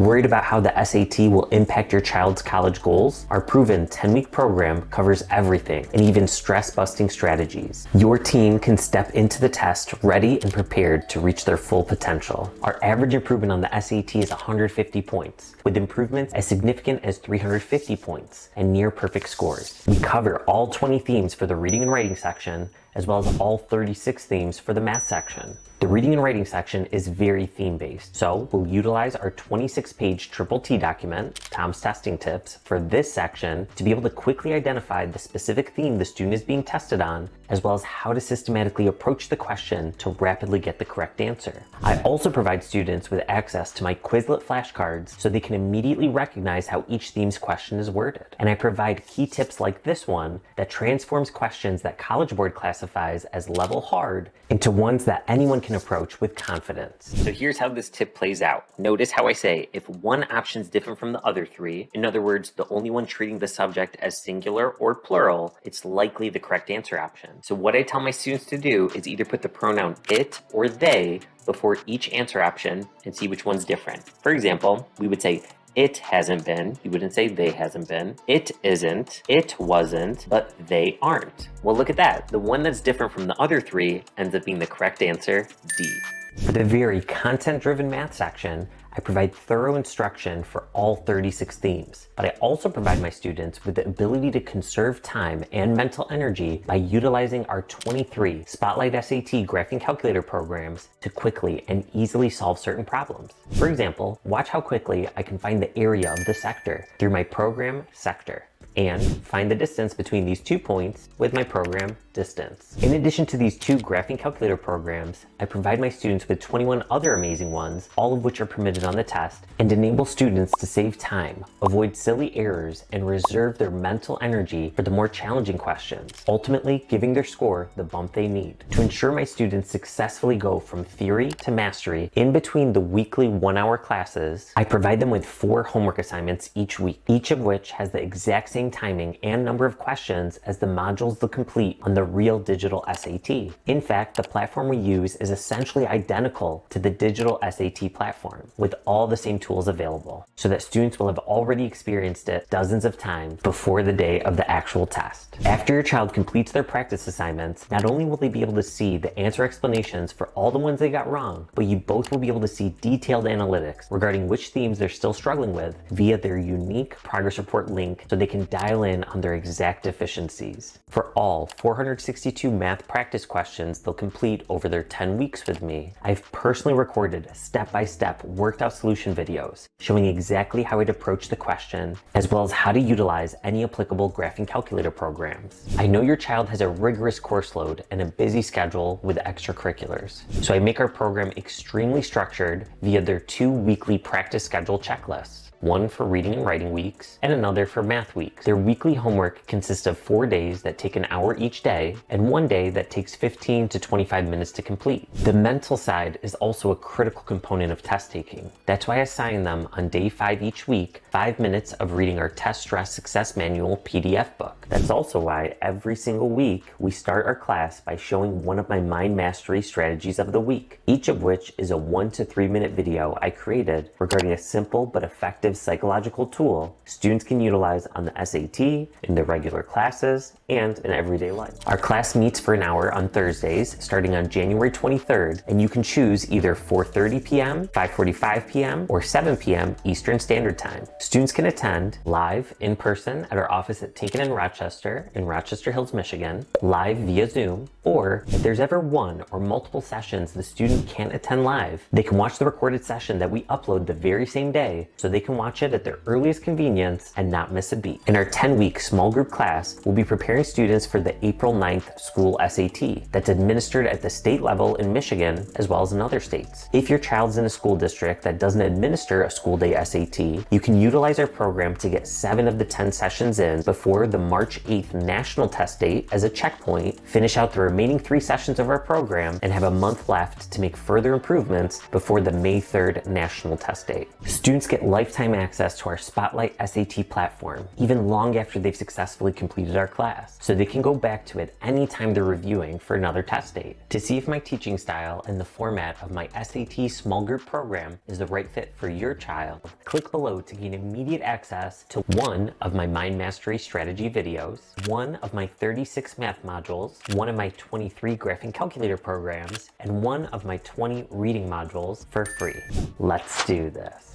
Worried about how the SAT will impact your child's college goals? Our proven 10-week program covers everything and even stress-busting strategies. Your team can step into the test ready and prepared to reach their full potential. Our average improvement on the SAT is 150 points, with improvements as significant as 350 points and near perfect scores. We cover all 20 themes for the reading and writing section, as well as all 36 themes for the math section. The reading and writing section is very theme-based, so we'll utilize our 26-page Triple T document, Tom's Testing Tips, for this section to be able to quickly identify the specific theme the student is being tested on, as well as how to systematically approach the question to rapidly get the correct answer. I also provide students with access to my Quizlet flashcards so they can immediately recognize how each theme's question is worded. And I provide key tips like this one that transforms questions that College Board classifies as level hard into ones that anyone can approach with confidence. So here's how this tip plays out. Notice how I say if one option is different from the other three, in other words, the only one treating the subject as singular or plural, it's likely the correct answer option. So what I tell my students to do is either put the pronoun it or they before each answer option and see which one's different. For example, we would say, it hasn't been. You wouldn't say they hasn't been. It isn't. It wasn't. But they aren't. Well, look at that. The one that's different from the other three ends up being the correct answer, D. For the very content-driven math section, I provide thorough instruction for all 36 themes, but I also provide my students with the ability to conserve time and mental energy by utilizing our 23 Spotlight SAT graphing calculator programs to quickly and easily solve certain problems. For example, watch how quickly I can find the area of the sector through my program sector, and find the distance between these 2 points with my program distance. In addition to these 2 graphing calculator programs, I provide my students with 21 other amazing ones, all of which are permitted on the test, and enable students to save time, avoid silly errors, and reserve their mental energy for the more challenging questions, ultimately giving their score the bump they need. To ensure my students successfully go from theory to mastery in between the weekly 1-hour classes, I provide them with 4 homework assignments each week, each of which has the exact same timing and number of questions as the modules they'll complete on the real digital SAT. In fact, the platform we use is essentially identical to the digital SAT platform, with all the same tools available, so that students will have already experienced it dozens of times before the day of the actual test. After your child completes their practice assignments, not only will they be able to see the answer explanations for all the ones they got wrong, but you both will be able to see detailed analytics regarding which themes they're still struggling with via their unique progress report link, so they can dial in on their exact deficiencies. For all 462 math practice questions they'll complete over their 10 weeks with me, I've personally recorded step-by-step worked out solution videos showing exactly how I'd approach the question, as well as how to utilize any applicable graphing calculator programs. I know your child has a rigorous course load and a busy schedule with extracurriculars, so I make our program extremely structured via their 2 weekly practice schedule checklists. One for reading and writing weeks, and another for math weeks. Their weekly homework consists of 4 days that take an hour each day, and 1 day that takes 15 to 25 minutes to complete. The mental side is also a critical component of test taking. That's why I assign them on day 5 each week 5 minutes of reading our Test Stress Success Manual PDF book. That's also why every single week we start our class by showing one of my mind mastery strategies of the week, each of which is a 1 to 3 minute video I created regarding a simple but effective psychological tool students can utilize on the SAT, in their regular classes, and in everyday life. Our class meets for an hour on Thursdays starting on January 23rd, and you can choose either 4:30 p.m., 5:45 p.m., or 7 p.m. Eastern Standard Time. Students can attend live in person at our office at Tinkin and Rochester in Rochester Hills, Michigan, live via Zoom, or if there's ever one or multiple sessions the student can't attend live, they can watch the recorded session that we upload the very same day, so they can watch it at their earliest convenience and not miss a beat. In our 10-week small group class, we'll be preparing students for the April 9th school SAT that's administered at the state level in Michigan as well as in other states. If your child's in a school district that doesn't administer a school day SAT, you can utilize our program to get 7 of the 10 sessions in before the March 8th national test date as a checkpoint, finish out the remaining 3 sessions of our program, and have a month left to make further improvements before the May 3rd national test date. Students get lifetime access to our Spotlight SAT platform, even long after they've successfully completed our class, so they can go back to it updated anytime they're reviewing for another test date. To see if my teaching style and the format of my SAT small group program is the right fit for your child, click below to gain immediate access to one of my Mind Mastery Strategy videos, one of my 36 math modules, one of my 23 graphing calculator programs, and one of my 20 reading modules for free. Let's do this.